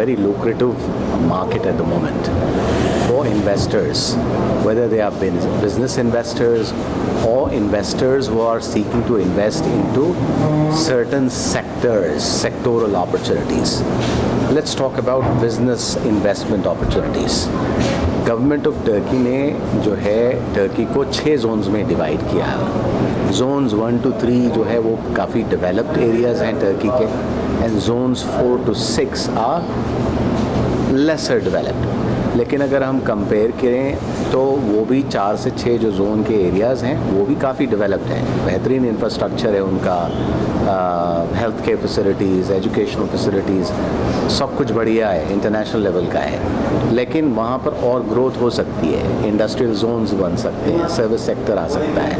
very lucrative market at the moment for investors, whether they are business investors or investors who are seeking to invest into certain sectors, sectoral opportunities. Let's talk about business investment opportunities. Government of Turkey ने जो है Turkey को 6 Jones में divide किया है। Jones 1 to 3 जो है वो काफ़ी डेवलप्ड एरियाज़ हैं टर्की के, and zones 4 to 6 are lesser developed. लेकिन अगर हम कंपेयर करें तो वो भी 4 से 6 जो जोन के एरियाज़ हैं वो भी काफ़ी डेवलप्ड हैं, बेहतरीन इंफ्रास्ट्रक्चर है उनका, health care facilities, educational facilities, सब कुछ बढ़िया है, इंटरनेशनल लेवल का है। लेकिन वहाँ पर और ग्रोथ हो सकती है, इंडस्ट्रियल जोन्स बन सकते हैं, सर्विस सेक्टर आ सकता है।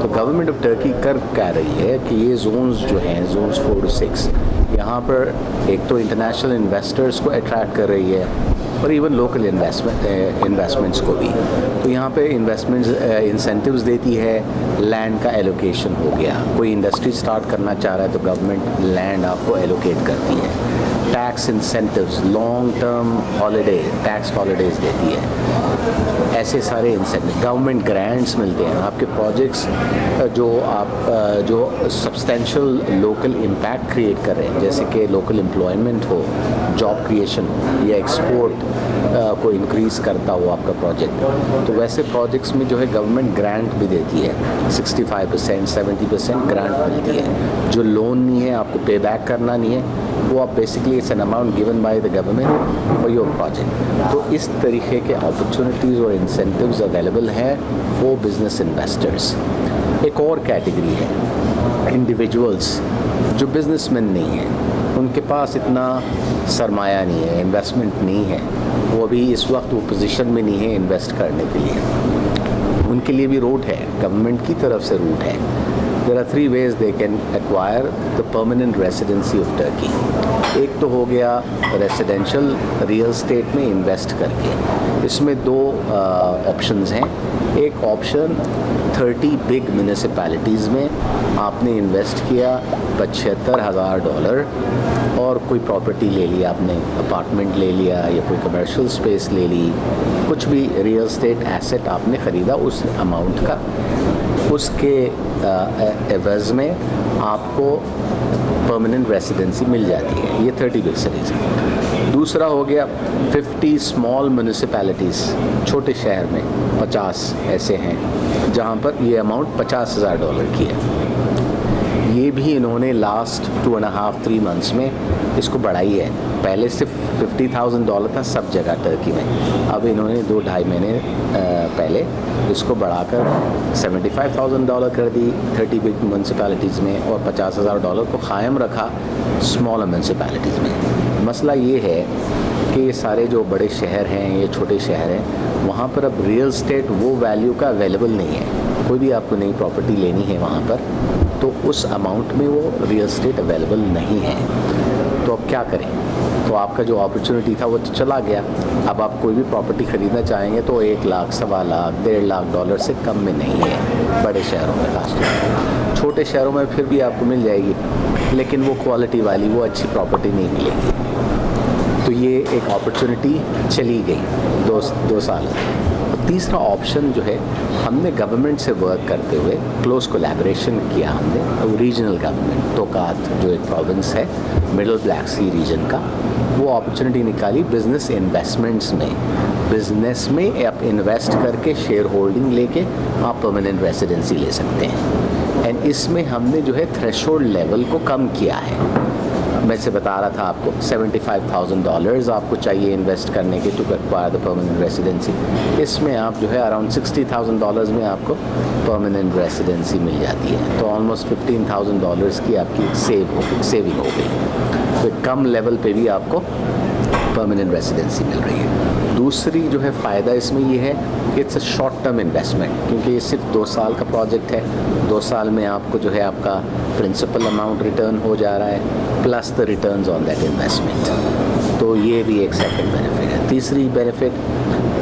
तो गवर्नमेंट ऑफ टर्की कर क्या रही है कि ये जोन्स जो हैं, जोन्स 4 to 6, यहाँ पर एक तो इंटरनेशनल इन्वेस्टर्स को अट्रैक्ट कर रही है और इवन लोकल इन्वेस्टमेंट्स को भी। तो यहाँ पे इन्वेस्टमेंट्स इंसेंटिव्स देती है, लैंड का एलोकेशन हो गया, कोई इंडस्ट्री स्टार्ट करना चाह रहा है तो गवर्नमेंट लैंड आपको एलोकेट करती है, tax incentives, long term holiday, tax holidays देती है, ऐसे सारे इंसेंटिव, गवर्नमेंट ग्रांट्स मिलते हैं। आपके प्रोजेक्ट्स जो सब्सटेंशियल लोकल इम्पैक्ट क्रिएट कर रहे हैं, जैसे कि लोकल एम्प्लॉयमेंट हो, जॉब क्रिएशन हो, या एक्सपोर्ट को इंक्रीज़ करता हो आपका प्रोजेक्ट, तो वैसे प्रोजेक्ट्स में जो है गवर्नमेंट ग्रांट भी देती है, 65%, 70% ग्रांट मिलती है। जो लोन नहीं है, आपको पे बैक करना नहीं है, वो आप basically it's an amount given by the government for your project. तो इस तरीके के अपॉर्चुनिटीज़ और इंसेंटिव्स अवेलेबल हैं फॉर बिजनेस इन्वेस्टर्स। एक और कैटेगरी है इंडिविजुअल्स जो बिजनेसमैन नहीं हैं, उनके पास इतना सरमाया नहीं है, इन्वेस्टमेंट नहीं है, वो अभी इस वक्त वो पोजीशन में नहीं है इन्वेस्ट करने के लिए। उनके लिए भी रूट है, गवर्नमेंट की तरफ से रूट है। There are 3 ways they can acquire the permanent residency of Turkey. एक तो हो गया रेसिडेंशियल रियल स्टेट में इन्वेस्ट करके, इसमें 2 ऑप्शंस हैं। एक ऑप्शन 30 बिग म्यूनिसिपैलिटीज़ में आपने इन्वेस्ट किया $75,000 और कोई प्रॉपर्टी ले लिया, आपने अपार्टमेंट ले लिया या कोई कमर्शियल स्पेस ले ली, कुछ भी रियल स्टेट एसेट आपने ख़रीदा उस अमाउंट का, उसके एवज़ में आपको परमानेंट रेसिडेंसी मिल जाती है। ये 30 बिग सिटीज़ है। दूसरा हो गया 50 स्मॉल म्यूनिसिपैलिटीज़, छोटे शहर में 50 ऐसे हैं जहाँ पर ये अमाउंट $50,000 की है। ये भी इन्होंने लास्ट 2.5-3 मंथ्स में इसको बढ़ाई है। पहले सिर्फ $50,000 था सब जगह टर्की में, अब इन्होंने 2-2.5 महीने पहले इसको बढ़ाकर $75,000 कर दी 30 बिग म्यूनसिपैलिटीज़ में, और $50,000 को क़ायम रखा स्मॉल म्यूनसिपैलिटीज़ में। मसला ये है कि ये सारे जो बड़े शहर हैं, ये छोटे शहर हैं, वहाँ पर अब रियल स्टेट वो वैल्यू का अवेलेबल नहीं है। कोई भी आपको नई प्रॉपर्टी लेनी है वहाँ पर, तो उस अमाउंट में वो रियल स्टेट अवेलेबल नहीं है। तो अब क्या करें? तो आपका जो अपॉर्चुनिटी था वो तो चला गया। अब आप कोई भी प्रॉपर्टी ख़रीदना चाहेंगे तो 1 लाख, सवा लाख, $1.5 से कम में नहीं है बड़े शहरों में खासतौर। छोटे शहरों में फिर भी आपको मिल जाएगी, लेकिन वो क्वालिटी वाली, वो अच्छी प्रॉपर्टी नहीं मिलेगी। तो ये एक अपॉर्चुनिटी चली गई 2 साल। तीसरा ऑप्शन जो है, हमने गवर्नमेंट से वर्क करते हुए क्लोज कोलैबोरेशन किया हमने, रीजनल गवर्नमेंट टोकात जो एक प्रोविंस है मिडल ब्लैक सी रीजन का, वो अपॉर्चुनिटी निकाली बिज़नेस इन्वेस्टमेंट्स में। बिज़नेस में आप इन्वेस्ट करके शेयर होल्डिंग लेके आप परमानेंट रेसिडेंसी ले सकते हैं। एंड इसमें हमने जो है थ्रेशोल्ड लेवल को कम किया है। मैं से बता रहा था आपको $75,000 आपको चाहिए इन्वेस्ट करने के to acquire the permanent residency. इसमें आप जो है अराउंड $60,000 में आपको परमानेंट रेसिडेंसी मिल जाती है। तो ऑलमोस्ट $15,000 की आपकी सेविंग हो गई। तो कम लेवल पे भी आपको परमानेंट रेसिडेंसी मिल रही है। दूसरी जो है फ़ायदा इसमें ये है कि it's a short term investment, क्योंकि ये सिर्फ 2 साल का प्रोजेक्ट है। 2 साल में आपको जो है आपका प्रिंसिपल अमाउंट रिटर्न हो जा रहा है, plus the returns on that investment. तो ये भी एक सेकंड बेनिफिट है। तीसरी बेनिफिट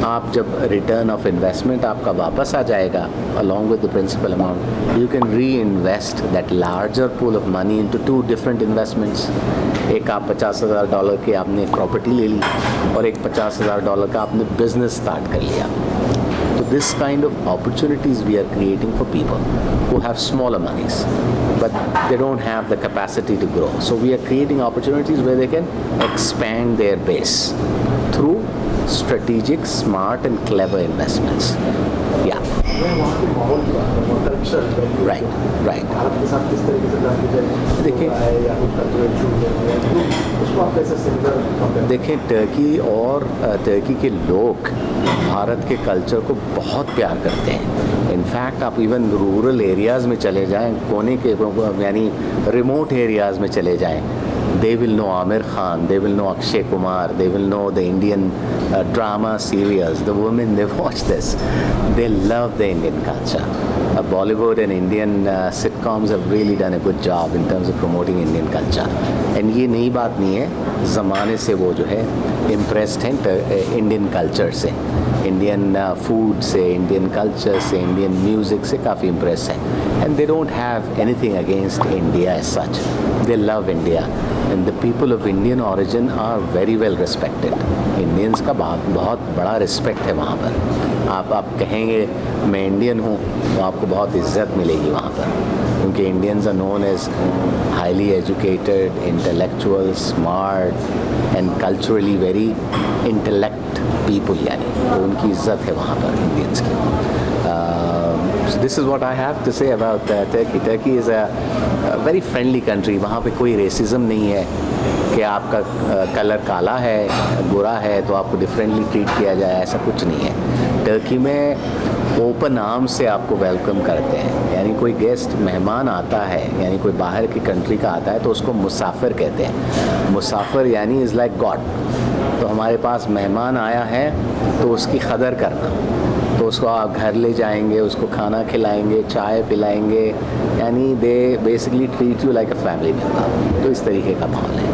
आप जब रिटर्न ऑफ इन्वेस्टमेंट आपका वापस आ जाएगा along with the principal amount, you can reinvest that larger pool of money into 2 different investments. एक आप $50,000 के आपने प्रॉपर्टी ले ली और एक $50,000 का आपने बिजनेस स्टार्ट कर लिया. So this kind of opportunities we are creating for people who have smaller monies, but they don't have the capacity to grow. So we are creating opportunities where they can expand their base through strategic, smart and clever investments. Yeah. Right. देखिए Turkey और Turkey के लोग भारत के culture को बहुत प्यार करते हैं. इनफैक्ट आप इवन रूरल एरियाज़ में चले जाएं, कोने के यानी रिमोट एरियाज़ में चले जाएं, they will know Amir Khan, they will know Akshay Kumar, they will know the Indian drama serials. The women, they watch this. They love the Indian culture. Bollywood and Indian sitcoms have really done a good job in terms of promoting Indian culture. And ये नई बात नहीं है, ज़माने से वो जो है impressed हैं Indian culture से, Indian food से, Indian culture से, Indian music से काफ़ी impressed हैं. And they don't have anything against India as such. They love India. And the people of Indian origin are very well respected. Indians का बहुत बड़ा respect है वहाँ पर. आप कहेंगे मैं इंडियन हूँ तो आपको बहुत इज्जत मिलेगी वहाँ पर, क्योंकि Indians are known as highly educated, intellectual, smart and culturally very intellect people, यानी तो उनकी इज्जत है वहाँ पर Indians की. So this is what I have to say about Turkey. Turkey is a very friendly country. वहाँ पे कोई racism नहीं है कि आपका कलर काला है, बुरा है तो आपको डिफरेंटली ट्रीट किया जाए, ऐसा कुछ नहीं है. टर्की में ओपन आर्म से आपको वेलकम करते हैं. यानी कोई गेस्ट मेहमान आता है, यानी कोई बाहर की कंट्री का आता है तो उसको मुसाफिर कहते हैं. मुसाफिर यानी इज़ लाइक गॉड. तो हमारे पास मेहमान आया है तो उसकी कदर करना, तो उसको आप घर ले जाएंगे, उसको खाना खिलाएंगे, चाय पिलाएंगे, यानी they basically treat you like a family member. तो इस तरीके का माहौल है.